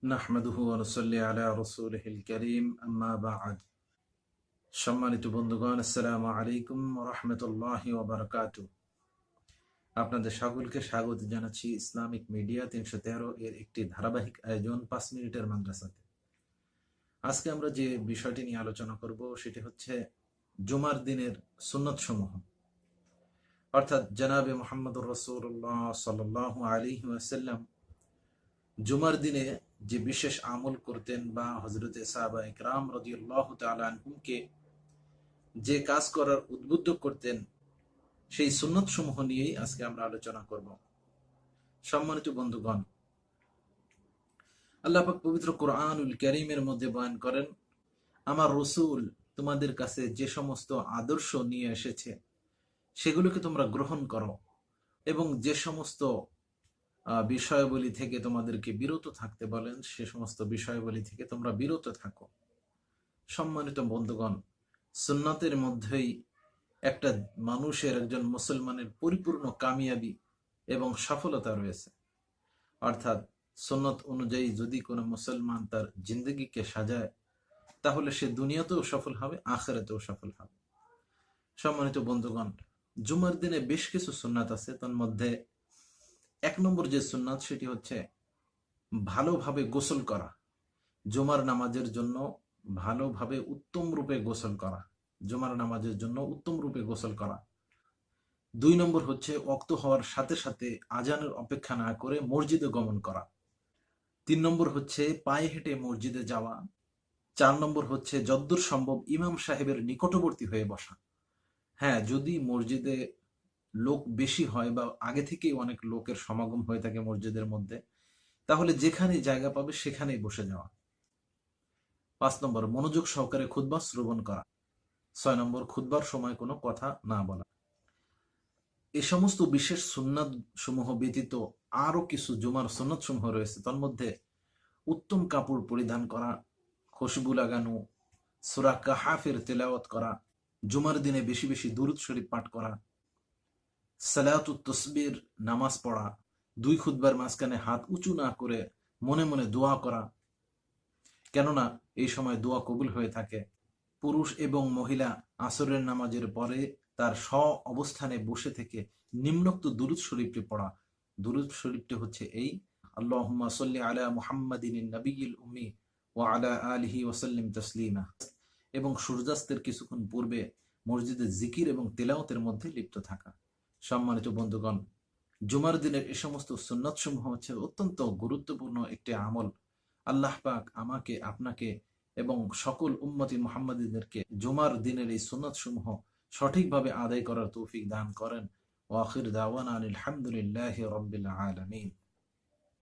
নাহমাদুহু ওয়া নুসাল্লি আলা রাসূলিহিল কারীম, আম্মা বা'দ। সম্মানিত বন্ধুগণ, আসসালামু আলাইকুম ওয়া রাহমাতুল্লাহি ওয়া বারাকাতুহু। আপনাদের সকলকে স্বাগত জানাচ্ছি ইসলামিক মিডিয়া ৩১৩ এর একটি ধারাবাহিক আয়োজন ৫ মিনিটের মাদ্রাসাতে। আজকে আমরা যে বিষয়টি নিয়ে আলোচনা করব সেটি হচ্ছে জুমার দিনের সুন্নত সমূহ, অর্থাৎ জনাবে মুহাম্মদুর রাসূলুল্লাহ সাল্লাল্লাহু আলাইহি ওয়াসাল্লাম জুমার দিনে যে বিশেষ আমল করতেন বা হযরতে সাহাবা ইকরাম রাদিয়াল্লাহু তাআলা আনহুমকে যে কাজ করার উদ্বুদ্ধ করতেন, সেই সুন্নত সমূহ নিয়েই আজকে আমরা আলোচনা করব। সম্মানিত বন্ধুগণ, আল্লাহ পাক পবিত্র কোরআনুল কারীমের মধ্যে বয়ান করেন, আমার রাসূল তোমাদের কাছে যে সমস্ত আদর্শ নিয়ে এসেছে সেগুলোকে তোমরা গ্রহণ করো এবং যে সমস্ত বিষয়াবলী থেকে তোমাদেরকে বিরত থাকতে বলেন সে সমস্ত বিষয়াবলী থেকে তোমরা বিরত থাকো। সম্মানিত বন্ধুগণ, সুন্নাতের মধ্যেই একটা মানুষের, একজন মুসলমানের পরিপূর্ণ কামিয়াবি এবং সফলতা রয়েছে। অর্থাৎ সুন্নত অনুযায়ী যদি কোনো মুসলমান তার জিন্দগিকে সাজায় তাহলে সে দুনিয়াতেও সফল হবে, আখিরাতেও সফল হবে। সম্মানিত বন্ধুগণ, জুমার দিনে বেশ কিছু সুন্নাত আছে। তার মধ্যে ১ নম্বর যে সুন্নাত সেটি হচ্ছে ভালোভাবে গোসল করা। জুমার নামাজের জন্য ভালোভাবে উত্তম রূপে গোসল করা, জুমার নামাজের জন্য উত্তম রূপে গোসল করা। ২ নম্বর হচ্ছে ওয়াক্ত হওয়ার সাথে সাথে আজানের অপেক্ষা না করে মসজিদে গমন করা। ৩ নম্বর হচ্ছে পায়ে হেঁটে মসজিদে যাওয়া। ৪ নম্বর হচ্ছে যদ্দূর সম্ভব ইমাম সাহেবের নিকটবর্তী হয়ে বসা। হ্যাঁ, যদি মসজিদে লোক বেশি হয় বা আগে থেকেই অনেক লোকের সমাগম হয়ে থাকে মসজিদের মধ্যে, তাহলে যেখানে জায়গা পাবে সেখানেই বসে যাওয়া। ৫ নম্বর মনোযোগ সহকারে খুতবা শ্রবণ করা। ৬ নম্বর খুতবার সময় কোনো কথা না বলা। এই সমস্ত বিশেষ সুন্নাত সমূহ ব্যতীত আরো কিছু জুমার সুন্নাত সমূহ রয়েছে। তার মধ্যে উত্তম কাপড় পরিধান করা, খুশবু লাগানো, সূরা কাহাফের তেলাওয়াত করা, জুমার দিনে বেশি বেশি দুরূদ শরীফ পাঠ করা, সালাতুত তাসবির নামাজ পড়া, ২ খুতবার মাঝখানে হাত উঁচু না করে মনে মনে দোয়া করা, কেননা এই সময় দোয়া কবুল হয়ে থাকে। পুরুষ এবং মহিলা আসরের নামাজের পরে তার অবস্থানে বসে থেকে নিম্নোক্ত দুরূদ শরীফটি পড়া। দুরূদ শরীফটি হচ্ছে এই, আল্লাহুম্মা সাল্লি আলা মুহাম্মাদিন নবিয়্যিল উম্মি ওয়া আলা আলিহি ওয়া সাল্লিম তাসলিমা। এবং সূর্যাস্তের কিছুক্ষণ পূর্বে মসজিদে জিকির এবং তেলাওয়াতের মধ্যে লিপ্ত থাকা। সম্মানিত বন্ধুগণ, জুমার দিনের এই সমস্ত সুন্নাত সমূহ হচ্ছে অত্যন্ত গুরুত্বপূর্ণ একটি আমল। আল্লাহ পাক আমাকে, আপনাকে এবং সকল উম্মতি মুহাম্মাদীদেরকে জুমার দিনের এই সুন্নাত সমূহ সঠিকভাবে আদায় করার তৌফিক দান করেন। ওয়া আখির দাওয়ানা আলহামদুলিল্লাহি রাব্বিল আলামিন।